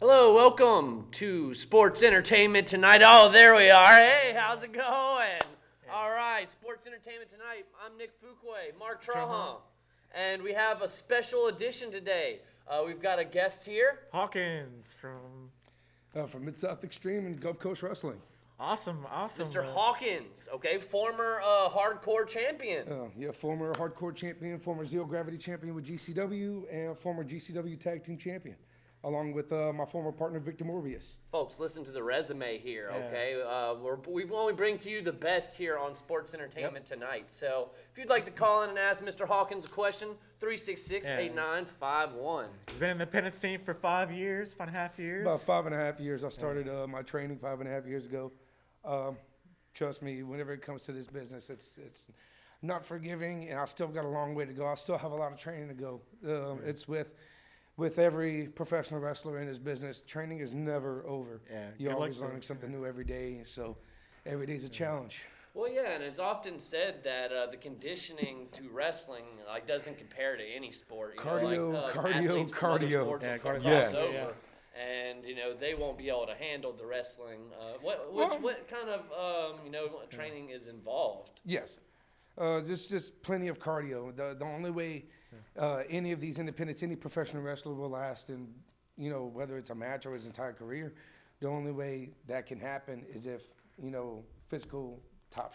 Hello, welcome to Sports Entertainment Tonight. Oh, there we are. Hey, how's it going? All right, Sports Entertainment Tonight. I'm Nick Fuquay, Mark Trahan, and we have a special edition today. We've got a guest here. Hawkins from Mid-South Extreme and Gulf Coast Wrestling. Awesome. Mr. Hawkins, okay, former hardcore champion. Former hardcore champion, former Zero Gravity champion with GCW, and former GCW tag team champion, along with my former partner, Victor Morbius. Folks, listen to the resume here, okay? We only bring to you the best here on Sports Entertainment Tonight. So if you'd like to call in and ask Mr. Hawkins a question, 366-8951. He's been in the independent scene for 5 years, 5.5 years. About 5.5 years. I started my training 5.5 years ago. Trust me, whenever it comes to this business, it's not forgiving, and I still got a long way to go. I still have a lot of training to go. It's with every professional wrestler in this business, training is never over. Yeah, you're always learning something new every day, so every day's a challenge. Well, yeah, and it's often said that the conditioning to wrestling doesn't compare to any sport. Cardio. Yes. And they won't be able to handle the wrestling. What kind of training is involved? Yes, just plenty of cardio. The only way any of these independents, any professional wrestler will last, and whether it's a match or his entire career, the only way that can happen is if physical tip-top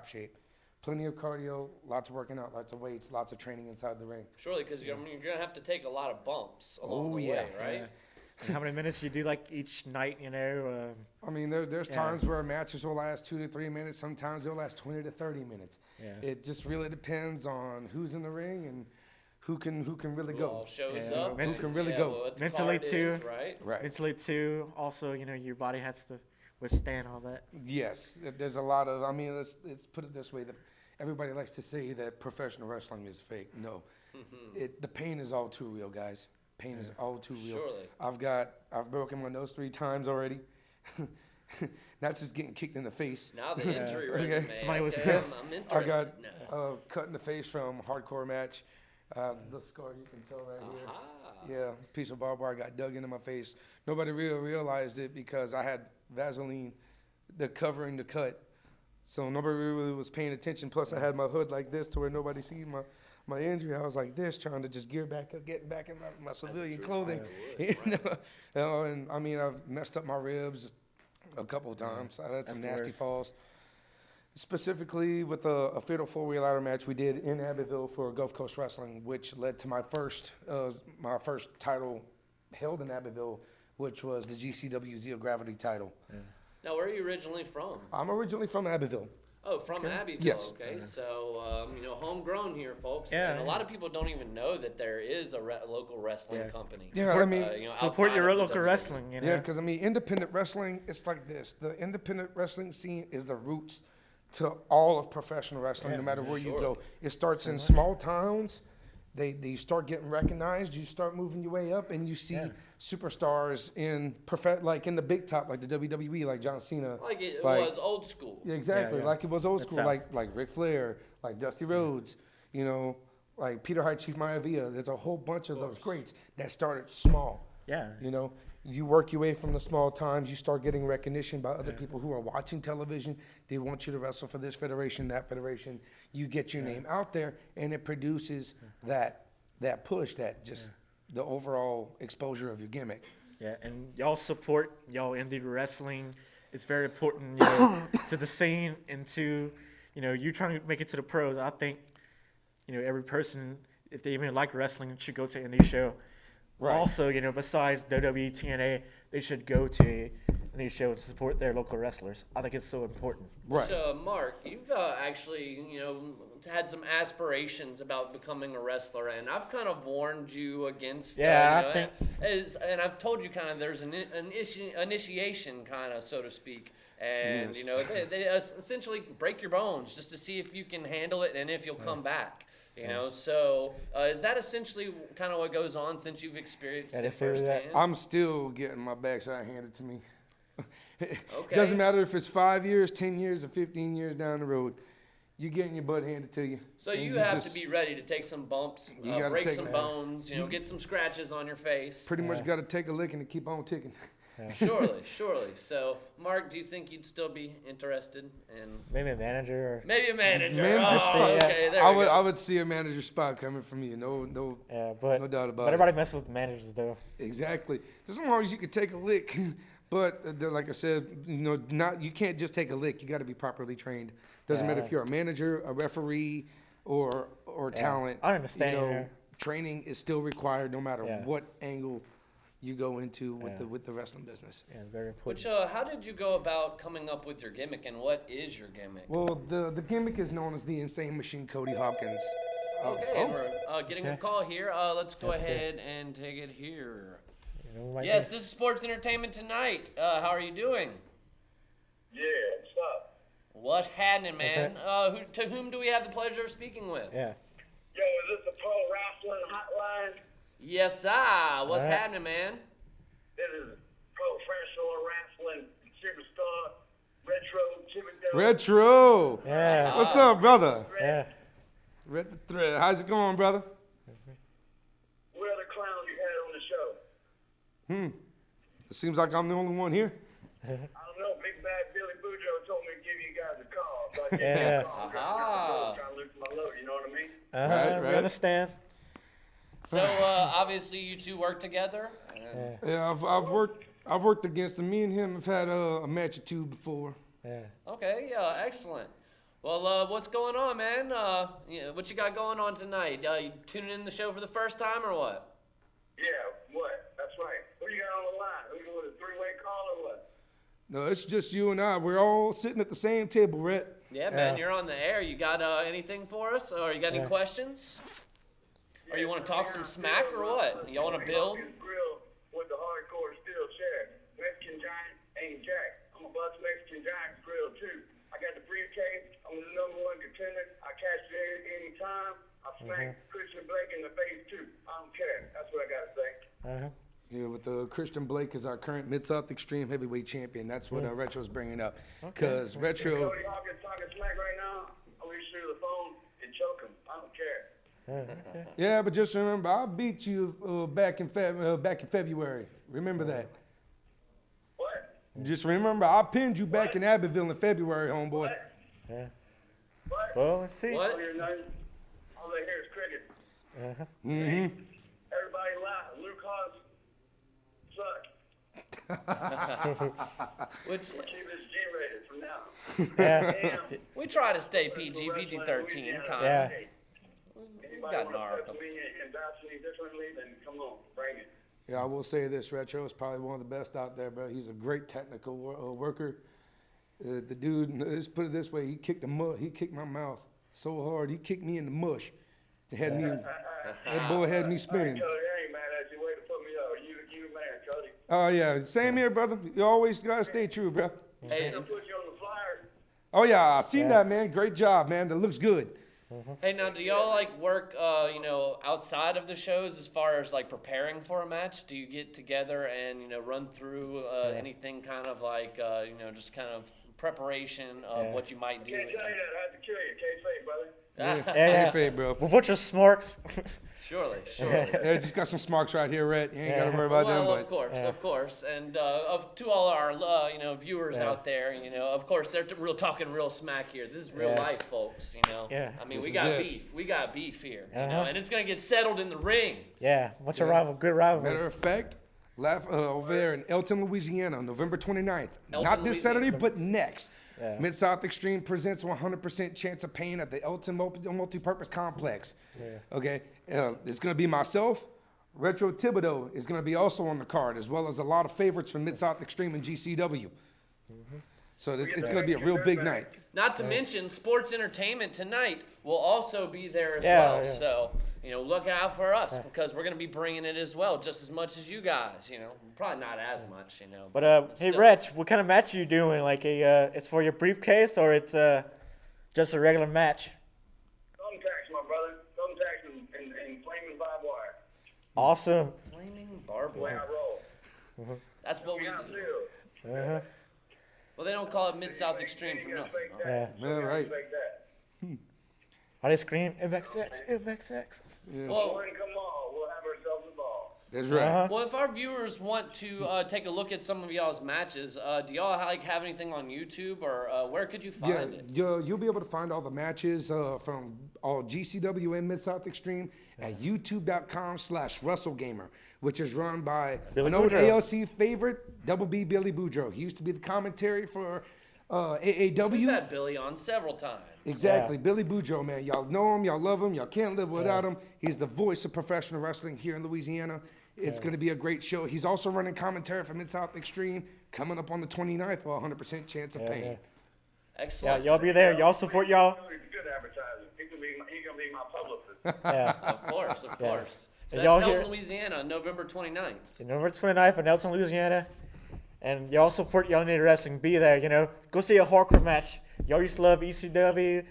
shape. Plenty of cardio, lots of working out, lots of weights, lots of training inside the ring. Surely, because you're going to have to take a lot of bumps along the way, right? Yeah. And how many minutes you do each night, there's times where matches will last 2 to 3 minutes. Sometimes they'll last 20 to 30 minutes. Yeah. It just really depends on who's in the ring and who can really go. All shows up. Who can really go. Mentally too, right? Mentally too. Also, your body has to withstand all that. Yes, there's a lot of. Let's put it this way: that everybody likes to say that professional wrestling is fake. No, the pain is all too real, guys. Pain is all too real. Surely. I've broken my nose 3 times already. Not just getting kicked in the face. Now the injury resume. Somebody was stiff. I got cut in the face from a hardcore match. The scar you can tell right here. Yeah, piece of barbed wire got dug into my face. Nobody really realized it because I had Vaseline covering the cut. So nobody really was paying attention. Plus I had my hood like this to where nobody seen my injury. I was like this, trying to just gear back up, getting back in my civilian clothing. And I've messed up my ribs a couple of times. I had some nasty falls. Specifically with a fatal 4-wheel ladder match we did in Abbeville for Gulf Coast Wrestling, which led to my first title held in Abbeville, which was the GCW Zero Gravity title. Yeah. Now, where are you originally from? I'm originally from Abbeville. Oh, from Abbeville. Yes. Okay, so homegrown here, folks. Yeah. And a lot of people don't even know that there is a local wrestling company. Yeah, support your local wrestling. Yeah, because independent wrestling, it's like this. The independent wrestling scene is the roots to all of professional wrestling, no matter where you go. It starts in small towns. They start getting recognized. You start moving your way up, and you see superstars in in the big top, like the WWE, like John Cena. Like it was old school. Yeah, exactly. Like it was old school, like Ric Flair, like Dusty Rhodes, like Peter High Chief Maivia. There's a whole bunch of those greats that started small. Yeah. You work your way from the small times. You start getting recognition by other people who are watching television. They want you to wrestle for this federation, that federation. You get your name out there, and it produces that push, the overall exposure of your gimmick. Yeah, and y'all support y'all indie wrestling. It's very important, to the scene and to, you trying to make it to the pros. I think, every person, if they even like wrestling, should go to indie show. Right. Also, besides WWE, TNA, they should go to any show and support their local wrestlers. I think it's so important. Right. So, Mark, you've actually, had some aspirations about becoming a wrestler, and I've kind of warned you against. I think. And I've told you kind of there's an initiation, kind of, so to speak. And, they essentially break your bones just to see if you can handle it and if you'll come back. So is that essentially kind of what goes on since you've experienced it firsthand? I'm still getting my backside handed to me. Okay. Doesn't matter if it's 5 years, 10 years, or 15 years down the road. you're getting your butt handed to you. So and you have to be ready to take some bumps, break some bones, get some scratches on your face. Pretty much got to take a lick and keep on ticking. Surely. So, Mark, do you think you'd still be interested in maybe a manager? Maybe a manager. Spot. Okay, there we go. I would see a manager spot coming from you. No no doubt about it. But everybody messes with the managers, though. Exactly. Just as long as you can take a lick. But like I said, you can't just take a lick. You got to be properly trained. Doesn't matter if you're a manager, a referee, or talent. I understand. Training is still required no matter what angle you go into with the wrestling business. Yeah, it's very important. Which, how did you go about coming up with your gimmick, and what is your gimmick? Well, the gimmick is known as the Insane Machine Cody Hawkins. Okay, we're getting a call here. Let's go ahead and take it here. Yes, this is Sports Entertainment Tonight. How are you doing? Yeah, what's up? What's happening, man? To whom do we have the pleasure of speaking with? Yeah. Yo, is this the Pro Wrestling Hotline? Yes, sir. What's happening, man? This is Professional Wrestling Superstar Retro Thibodeau. Retro. Yeah. What's up, brother? Yeah. Red the Thread. How's it going, brother? What other clowns you had on the show? It seems like I'm the only one here. I don't know. Big Bad Billy Boudreaux told me to give you guys a call. So I gave you a call. I'm trying to look for my load, you know what I mean? Right. We understand. So, obviously, you two work together? Yeah, I've worked against him. Me and him have had a match or two before. Yeah. Okay, excellent. Well, what's going on, man? What you got going on tonight? You tuning in the show for the first time or what? Yeah, what? That's right. Who you got on the line? Who you doing, a three-way call or what? No, it's just you and I. We're all sitting at the same table, Rhett. Yeah, man, you're on the air. You got anything for us? Or you got any questions? Or you want to talk some smack or what? You want to build? Grill with the hardcore steel chair. Mexican Giant ain't Jack. I'm a bust Mexican Giant grill too. I got the briefcase. I'm the number one contender. I catch it any time. I smack Christian Blake in the face too. I don't care. That's what I got to say. Yeah, with Christian Blake is our current Mid-South Extreme Heavyweight Champion. That's what Retro's bringing up. Because Retro... Cody Hawkins talking smack right now. I'll reach through the phone and choke him. I don't care. Yeah, but just remember, I beat you back in February. Remember that. What? Just remember, I pinned you back in Abbeville in February, homeboy. What? Yeah. What? Well, let's see. What? All I hear is cricket. Mm-hmm. Everybody laugh. Luke Hawes suck. Which Keep this G-rated from now. Yeah. Damn. we try to stay PG, PG-13, kind Yeah. of. Anybody got an want to article. put me and bash me differently, then come on, bring it. Yeah, I will say this, Retro is probably one of the best out there, bro. He's a great technical worker. The dude, let's put it this way, he kicked my mouth so hard, he kicked me in the mush. It had me, that boy had me spinning. Cody, I ain't mad at you. Way to put me up. You man, Cody. Oh, yeah, same here, brother. You always gotta stay true, bro. Hey, I'll put you on the flyer. Oh, yeah, I seen that, man. Great job, man. That looks good. hey, now, do y'all work, outside of the shows as far as preparing for a match? Do you get together and run through anything kind of just kind of preparation of what you might do? Can't tell you that. I have to kill you. K-Fate, brother. Yeah. Hey, bro. Well, what's your smarks? Surely. Yeah, just got some smarks right here, Rhett. You ain't gotta worry about them. Well, But of course, and to all our viewers out there, of course they're talking real smack here. This is real life, folks. Yeah. I mean, This we is got it. beef. We got beef here. And it's gonna get settled in the ring. Yeah. What's your rival? Good rivalry. matter of fact, over there in Elton, Louisiana, November 29th. Elton, Not this Louisiana. Saturday, but next. Yeah. Mid-South Extreme presents 100% chance of pain at the Elton Multipurpose Complex. Yeah. Okay, it's going to be myself. Retro Thibodeau is going to be also on the card, as well as a lot of favorites from Mid-South Extreme and GCW. So it's going to be a real big night. Not to mention, Sports Entertainment Tonight will also be there as Yeah, well. yeah. So, look out for us because we're going to be bringing it as well, just as much as you guys, Probably not as much, But hey, still. Reg, what kind of match are you doing? It's for your briefcase or it's just a regular match? Thumbtacks, my brother. Thumbtacks and flaming barbed wire. Awesome. Flaming barbed The way wire. I roll. That's what we Got do. feel. Uh-huh. Well, they don't call it Mid-South Extreme for nothing. Huh? Yeah. Yeah, right. Like that. How they scream, MXX, MXX. Yeah. Well, When come on, we'll have ourselves a ball. That's right. Uh-huh. well, if our viewers want to take a look at some of y'all's matches, do y'all have anything on YouTube, or where could you Yeah, find it? you'll be able to find all the matches from all GCW and Mid-South Extreme at youtube.com/WrestleGamer, which is run by Billy an old Boudreaux. AOC favorite, Double B Billy Boudreaux. He used to be the commentary for AAW. We've had Billy on several times. Exactly, Yeah. Billy Boudreaux, man. Y'all know him, y'all love him, y'all can't live without him. He's the voice of professional wrestling here in Louisiana. It's going to be a great show. He's also running commentary for Mid-South Extreme, coming up on the 29th for a 100% chance of pain. Yeah. Yeah, Excellent. y'all be there. Y'all support y'all. He's good advertising. He can be my publicist. Yeah. Of course, of course. So And that's y'all held here- in Louisiana, November 29th. November 29th in Nelson, Louisiana. And y'all support Y'all Need Wrestling. Be there, Go see a hardcore match. Y'all used to love ECW,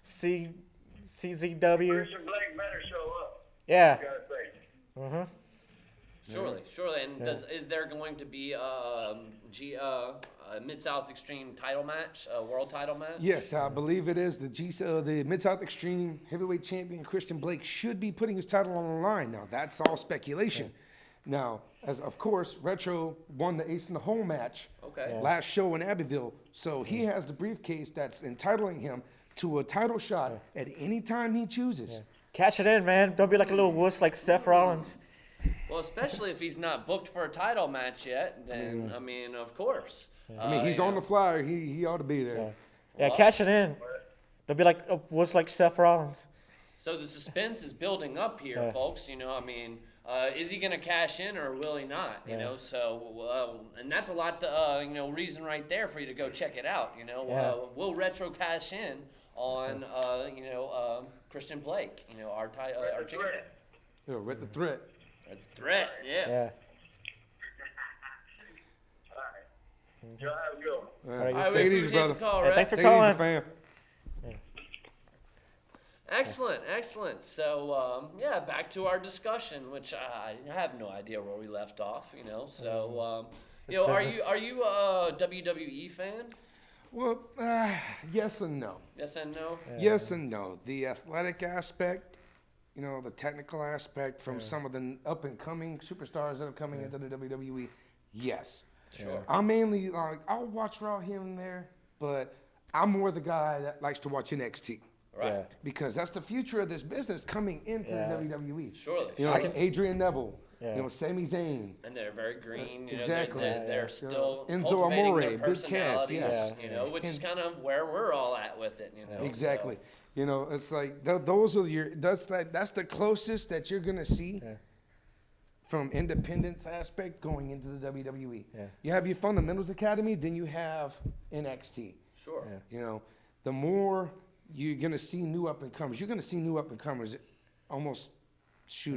CZW. Christian Blake better show up. Yeah. Gotta say. Mm-hmm. Surely. And is there going to be a Mid-South Extreme title match, a world title match? Yes, I believe it is. The Mid-South Extreme heavyweight champion Christian Blake should be putting his title on the line. Now, that's all speculation. Now, as of course, Retro won the Ace in the Hole match Okay. last show in Abbeville. So he has the briefcase that's entitling him to a title shot at any time he chooses. Cash it in, man. Don't be like a little wuss like Seth Rollins. Well, especially if he's not booked for a title match yet, then, I mean, of course. I mean, he's on the flyer. He ought to be there. Yeah, cash it in. Don't be like a wuss like Seth Rollins. So the suspense is building up here, folks. Is he going to cash in or will he not? So and that's a lot to reason right there for you to go check it out. Will Retro cash in on Christian Blake? Our champion. Yeah, read the threat. A threat, yeah. Yeah. All right. Y'all have a good one. All right, All right, take we it easy, appreciate brother. the call, Hey, Rex. thanks for Take it easy, calling. fam. Excellent. So, back to our discussion, which I have no idea where we left off. So, It's are business. you a WWE fan? Well, yes and no. Yes and no. Yes and no. The athletic aspect, the technical aspect from some of the up-and-coming superstars that are coming into the WWE, yes. Sure. I'm mainly, I'll watch Raw here and there, but I'm more the guy that likes to watch NXT. Right. Yeah. Because that's the future of this business coming into Yeah. the WWE. Surely. Like Adrian Neville, Yeah. Sami Zayn. And they're very green. Exactly. They're still Enzo cultivating Amore, their big cast, personalities. yes. Which is kind of where we're all at with it. Exactly. So. It's like those are that's the closest that you're gonna see from independence aspect going into the WWE. Yeah. You have your Fundamentals Academy, then you have NXT. Sure. The more you're gonna see new up and comers, you're gonna see new up and comers almost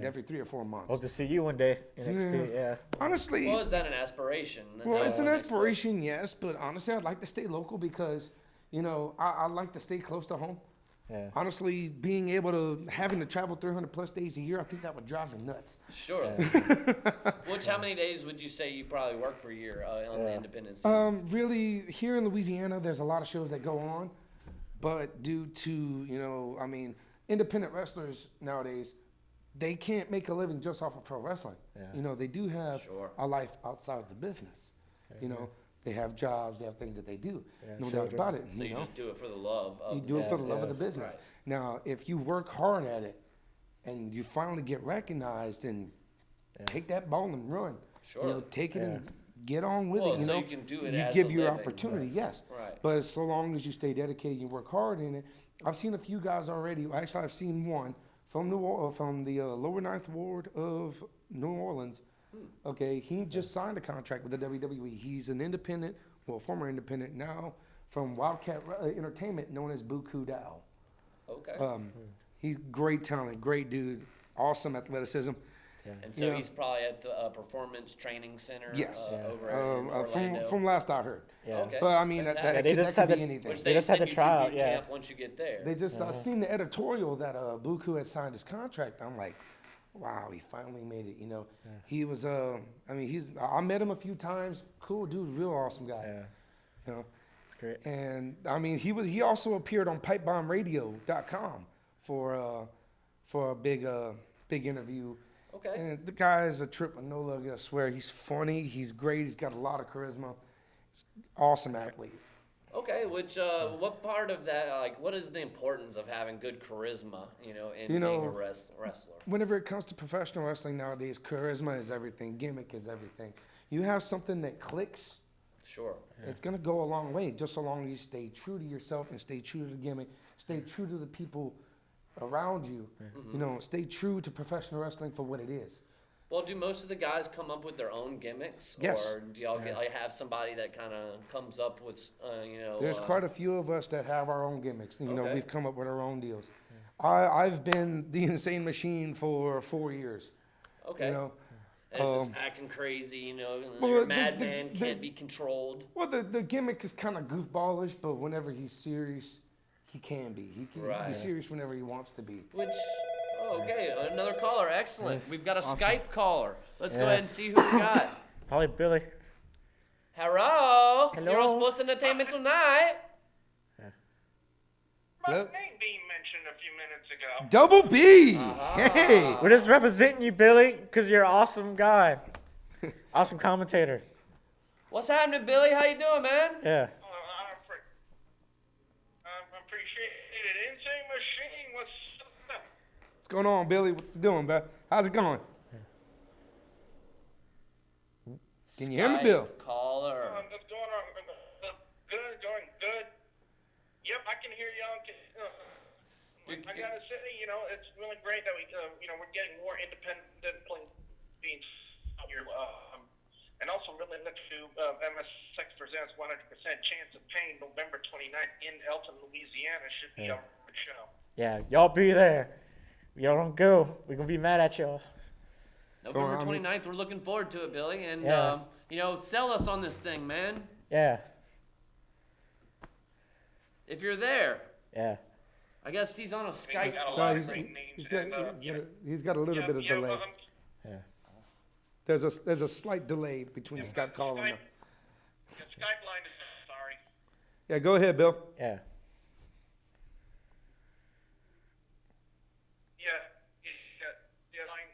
every 3 or 4 months. Hope to see you one day in NXT. Yeah. Honestly, Well, is that an aspiration? well, it's an No. aspiration, yes, but honestly, I'd like to stay local because, I like to stay close to home. Yeah. Honestly, being able to, having to travel 300 plus days a year, I think that would drive me nuts. Sure. How many days would you say you probably work per year on the independent scene? Really, here in Louisiana, there's a lot of shows that go on, but due to, independent wrestlers nowadays, they can't make a living just off of pro wrestling. Yeah. They do have Sure. a life outside of the business. They have jobs, they have things that they do. Yeah, No doubt children. about it. So you just do it for the love of You do it for the love of the yeah. business. Right. Now, if you work hard at it and you finally get recognized, and take that ball and run. Sure. Take it and get on with Well, it. so you can do it you as give a your living. opportunity, yes. Right. But so long as you stay dedicated and you work hard in it, I've seen a few guys already. Actually, I've seen one from from the lower ninth ward of New Orleans. Okay, he just signed a contract with the WWE. He's an independent, former independent now from Wildcat Entertainment, known as Buku Dao. Okay. He's great talent, great dude, awesome athleticism. And so Yeah. he's probably at the Performance Training Center Yes. over in Orlando. From last I heard. Yeah. Okay. But I mean, that Fantastic. they could, just that could had be the- anything. Which They they just had send the you tryout, to boot yeah. camp once you get there. They just, I seen the editorial that Buku had signed his contract. I'm like, wow, he finally made it. He was, I met him a few times. Cool dude, real awesome guy. Yeah. great. And I mean, he also appeared on pipebombradio.com for a big interview. Okay. And the guy is a trip with no lug. I swear, he's funny. He's great. He's got a lot of charisma. He's awesome athlete. Okay, which what part of that, like, what is the importance of having good charisma, in being a wrestler? Whenever it comes to professional wrestling nowadays, charisma is everything. Gimmick is everything. You have something that clicks, Sure. it's going to go a long way, just so long as you stay true to yourself and stay true to the gimmick, stay true to the people around you. Stay true to professional wrestling for what it is. Well, do most of the guys come up with their own gimmicks? Yes. Or do y'all have somebody that kind of comes up with, There's quite a few of us that have our own gimmicks. Okay. We've come up with our own deals. I've been the Insane Machine for 4 years. Okay. You know, and it's just acting crazy, well, your the- madman the- can't be controlled. well, the gimmick is kind of goofballish, but whenever he's serious, he can be. He can Right. be serious whenever he wants to be. Which, okay, another caller, excellent. Yes, We've got a awesome. Skype caller. Let's go ahead and Yes. see who we got. Probably Billy. Hello? Hello? You're on Sports Entertainment tonight. My Hello? name being mentioned a few minutes ago. Double B! Uh-huh. Hey! We're just representing you, Billy, because you're an awesome guy. Awesome commentator. What's happening, Billy? How you doing, man? Yeah. I appreciate it. Insane Machine, what's up? What's going on, Billy? What's you doing, bro? How's it going? Can you hear me, Skype Bill? Caller. What's going on? Good, going good. Yep, I can hear y'all. I gotta say, it's really great that we're getting more independent being here. And also really look to MS6 presents 100% Chance of Pain, November 29th in Elton, Louisiana. Should be a good show. Yeah, y'all be there. Y'all don't go. We're going to be mad at y'all. November Go on, 29th. We're looking forward to it, Billy. And, Yeah. sell us on this thing, man. Yeah. If you're there. Yeah. I guess he's on a Skype got a call. lot No, of great names. he's got a little bit of delay. Yeah. There's a slight delay between the Skype call and The Skype line is sorry. Yeah, go ahead, Bill. Yeah.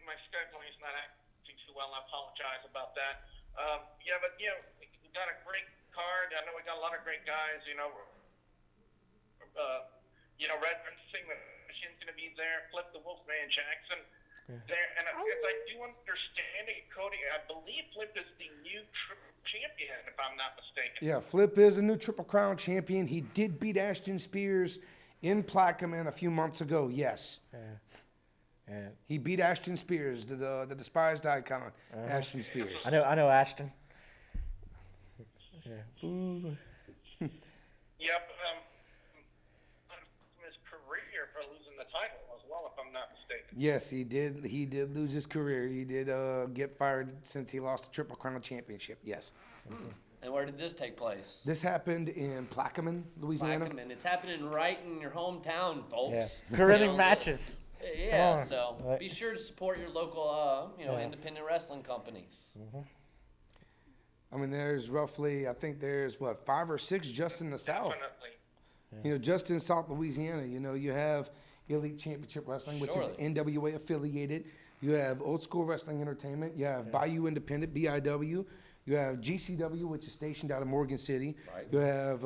My Skype line is not acting too well. I apologize about that. But we got a great card. I know we got a lot of great guys. Red Sing Machine's going to be there. Flip the Wolfman Jackson there. And as I do understand it, Cody, I believe Flip is the new champion, if I'm not mistaken. Yeah, Flip is a new Triple Crown champion. He did beat Ashton Spears in Plaquemine a few months ago. Yes. Yeah. He beat Ashton Spears, the despised icon, Ashton Spears. I know Ashton. Yeah. Ooh. Yep. His career for losing the title as well, if I'm not mistaken. Yes, he did. He did lose his career. He did get fired since he lost the Triple Crown championship. Yes. And where did this take place? This happened in Plaquemine, Louisiana. Plaquemine. It's happening right in your hometown, folks. Yeah. Thrilling You know, matches. Yeah, on. so Right. be sure to support your local, Yeah. independent wrestling companies. I mean, there's roughly, I think there's 5 or 6 just in the South. Definitely. Just in South Louisiana, you have Elite Championship Wrestling, which Surely. is NWA affiliated. You have Old School Wrestling Entertainment. You have Bayou Independent, BIW. You have GCW, which is stationed out of Morgan City. Right. You have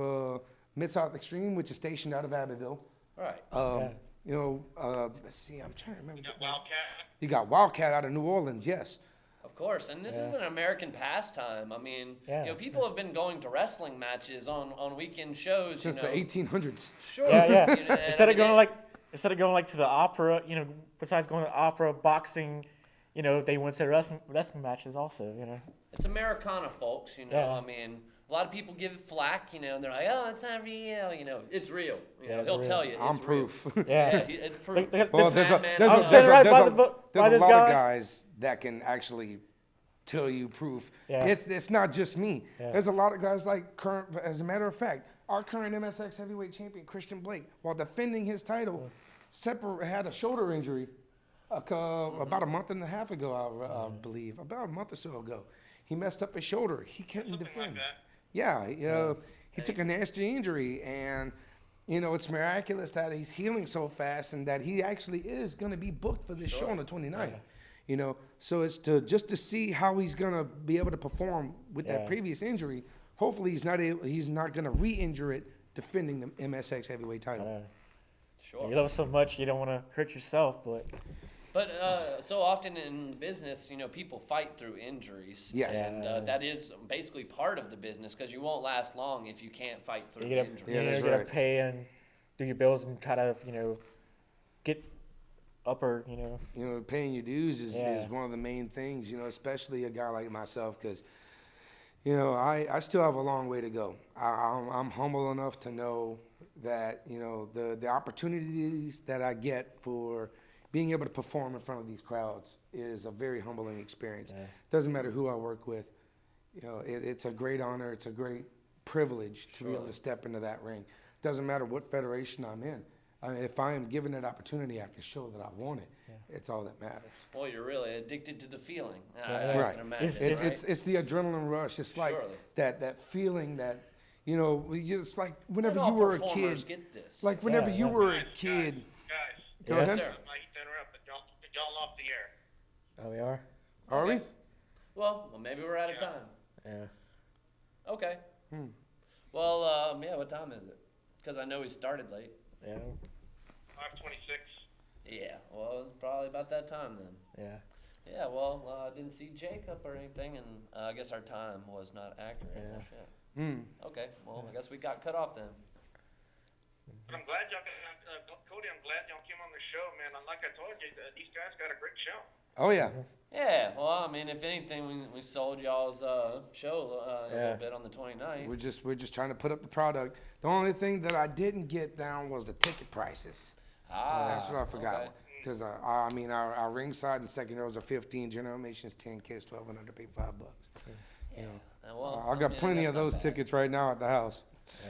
Mid-South Extreme, which is stationed out of Abbeville. Right. Let's see, I'm trying to remember. Wildcat. You got Wildcat out of New Orleans, yes. Of course, and this is an American pastime. I mean, Yeah. people have been going to wrestling matches on weekend shows. Since the 1800s. Sure. Yeah. And Instead I of mean, going like to the opera, besides going to opera, boxing, they went to wrestling matches also, it's Americana, folks. Yeah. I mean, a lot of people give it flack. And they're like, "Oh, it's not real." It's real. Yeah, it's He'll real. tell you. I'm it's real. proof. Yeah. It's proof. Well, there's a Batman, I'm you sitting know. right by by a this lot guy. of guys that can actually tell you proof. Yeah. It's not just me. Yeah. There's a lot of guys like current. As a matter of fact, our current MSX heavyweight champion Christian Blake, while defending his title, had a shoulder injury about a month and a half ago, I believe, about a month or so ago. He messed up his shoulder. He couldn't Something defend. like that. Yeah, He took a nasty injury, and you know, it's miraculous that he's healing so fast and that he actually is going to be booked for this show on the 29th. You know, so it's just to see how he's going to be able to perform with that previous injury. Hopefully he's not going to re-injure it defending the MSX heavyweight title. Sure. You love so much, you don't want to hurt yourself, but so often in business, you know, people fight through injuries. Yes. And that is basically part of the business because you won't last long if you can't fight through you injuries. gotta, you gotta pay and do your bills and try to, you know, get upper, you know. You know, paying your dues is one of the main things, you know, especially a guy like myself, because, you know, I still have a long way to go. I'm humble enough to know that, you know, the opportunities that I get for being able to perform in front of these crowds is a very humbling experience. Doesn't matter who I work with. You know, it's a great honor. It's a great privilege to be able to step into that ring. Doesn't matter what federation I'm in. I mean, if I am given that opportunity, I can show that I want it. It's all that matters. Well, you're really addicted to the feeling. Right. I can imagine, It's the adrenaline rush. It's like that feeling that, you know, it's like whenever you were a kid. Get this. Like whenever you were a kid. Guys, Go ahead. I hate to interrupt, but y'all off the air. Oh, we are? Are we? Well, maybe we're out of time. Yeah. Okay. Well, what time is it? Because I know we started late. Yeah. 5:26. Yeah, well, it's probably about that time then. Yeah. Yeah, well, I didn't see Jacob or anything, and I guess our time was not accurate. Yeah. Well, shit. Okay, well, I guess we got cut off then. I'm glad y'all, Cody, I'm glad y'all came on the show, man. Like I told you, these guys got a great show. Oh, yeah. Yeah, well, I mean, if anything, we sold y'all's show a little bit on the 29th. We're just trying to put up the product. The only thing that I didn't get down was the ticket prices. That's what I forgot. Okay. Because I mean, our ringside and second rows are 15, general admissions 10, kids 12 and under pay $5. You know, Well, I got plenty that's of not those bad. tickets right now at the house.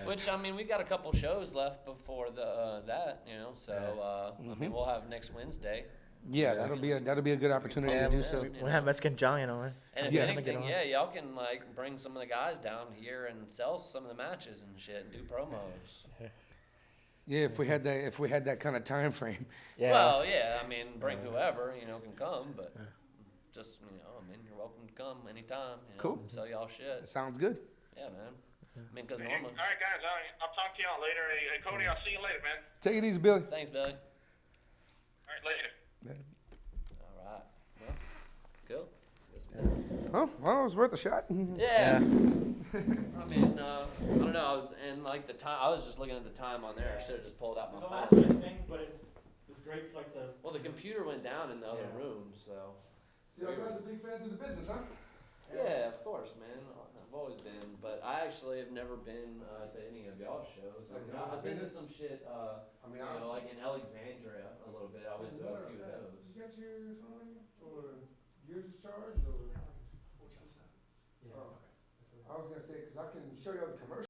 Which, I mean, we got a couple shows left before that, you know. So I mean, we'll have next Wednesday. Yeah, that'll be a good opportunity to do so. We'll have Mexican Giant on. And if Yes. anything, y'all can like bring some of the guys down here and sell some of the matches and shit and do promos. Yeah, if we had that kind of time frame. Yeah. Well, yeah, I mean, bring whoever, you know, can come, but just, you know, I mean, you're welcome to come anytime, you know, Cool. and sell y'all shit. That sounds good. Yeah, man. I mean, because All normally. right, guys, I'll talk to y'all later. Hey, Cody, I'll see you later, man. Take it easy, Billy. Thanks, Billy. All right, later. All right. Well, cool. Oh, well, it was worth a shot. Yeah. I mean, I don't know. I was just looking at the time on there. I should have just pulled out my phone. thing, but it's great to like to. Well, the computer went down in the other room, so. See, you guys are big fans of the business, huh? Yeah, of course, man. I've always been, but I actually have never been to any of y'all's shows. I mean, I've been to some shit, like in Alexandria a little bit. I went to a few of those. You got yours on or yours discharged or? Yeah. I was gonna say, because I can show you all the commercials.